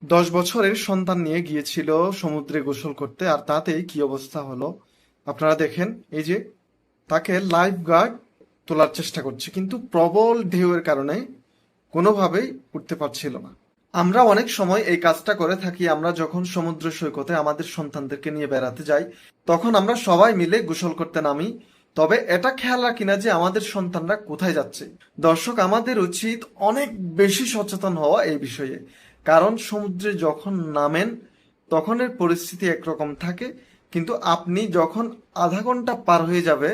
10 বছরের সন্তান নিয়ে গিয়েছিল সমুদ্রে গোসল করতে, আর তাতেই কি অবস্থা হলো আপনারা দেখেন। এই যে তাকে লাইফ গার্ড তোলার চেষ্টা করছে, কিন্তু প্রবল ঢেউয়ের কারণে কোনোভাবেই উঠতে পারছিল না। আমরা অনেক সময় এই কাজটা করে থাকি। আমরা যখন সমুদ্র সৈকতে আমাদের সন্তানদেরকে নিয়ে বেড়াতে যাই, তখন আমরা সবাই মিলে গোসল করতে নামি। তবে এটা খেয়াল রাখি না যে আমাদের সন্তানরা কোথায় যাচ্ছে। দর্শক, আমাদের উচিত অনেক বেশি সচেতন হওয়া এই বিষয়ে। কারণ সমুদ্রে যখন নামেন তখনের পরিস্থিতি একরকম থাকে, কিন্তু আপনি যখন আধা ঘন্টা পার হয়ে যাবে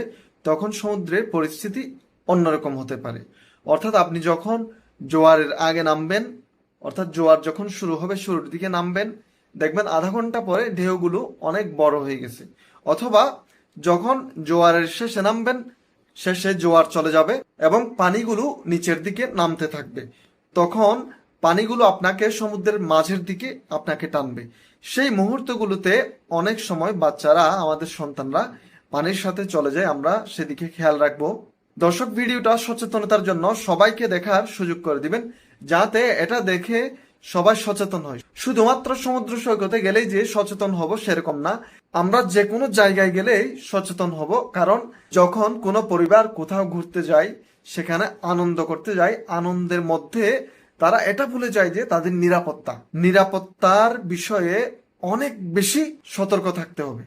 তখন সমুদ্রের পরিস্থিতি অন্যরকম হতে পারে। অর্থাৎ আপনি যখন জোয়ারের আগে নামবেন, অর্থাৎ জোয়ার যখন শুরু হবে শুরুর দিকে নামবেন, দেখবেন আধা ঘন্টা পরে ঢেউগুলো অনেক বড় হয়ে গেছে। অথবা যখন জোয়ারের শেষে নামবেন, শেষে জোয়ার চলে যাবে এবং পানিগুলো নিচের দিকে নামতে থাকবে। তখন পানিগুলো আপনাকে সমুদ্রের মাঝের দিকে আপনাকে টানবে। সেই মুহূর্তগুলোতে অনেক সময় বাচ্চারা, আমাদের সন্তানরা পানির সাথে চলে যায়। আমরা সেদিকে খেয়াল রাখবো। দর্শক, ভিডিওটা সচেতনতার জন্য সবাইকে দেখার সুযোগ করে দিবেন, যাতে এটা দেখে সবাই সচেতন হয়। শুধুমাত্র সমুদ্র সৈকতে গেলেই যে সচেতন হব সেরকম না, আমরা যে কোনো জায়গায় গেলেই সচেতন হব। কারণ যখন কোনো পরিবার কোথাও ঘুরতে যায়, সেখানে আনন্দ করতে যায়, আনন্দের মধ্যে তারা এটা ভুলে যায় যে তাদের নিরাপত্তার বিষয়ে অনেক বেশি সতর্ক থাকতে হবে।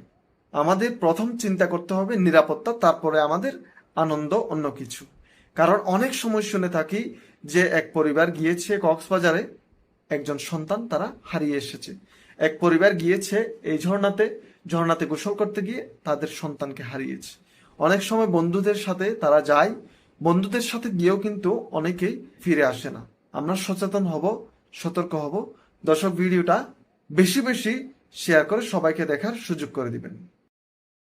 আমাদের প্রথম চিন্তা করতে হবে নিরাপত্তা, তারপরে আমাদের আনন্দ অন্য কিছু। কারণ অনেক সময় শুনে থাকি যে এক পরিবার গিয়েছে কক্সবাজারে, একজন সন্তান তারা হারিয়ে এসেছে। এক পরিবার গিয়েছে এই ঝর্ণাতে গোসল করতে গিয়ে তাদের সন্তানকে হারিয়েছে। অনেক সময় বন্ধুদের সাথে তারা যায়, বন্ধুদের সাথে গিয়েও কিন্তু অনেকেই ফিরে আসে না। আমরা সচেতন হব, সতর্ক হব। দর্শক, ভিডিওটা বেশি বেশি শেয়ার করে সবাইকে দেখার সুযোগ করে দিবেন।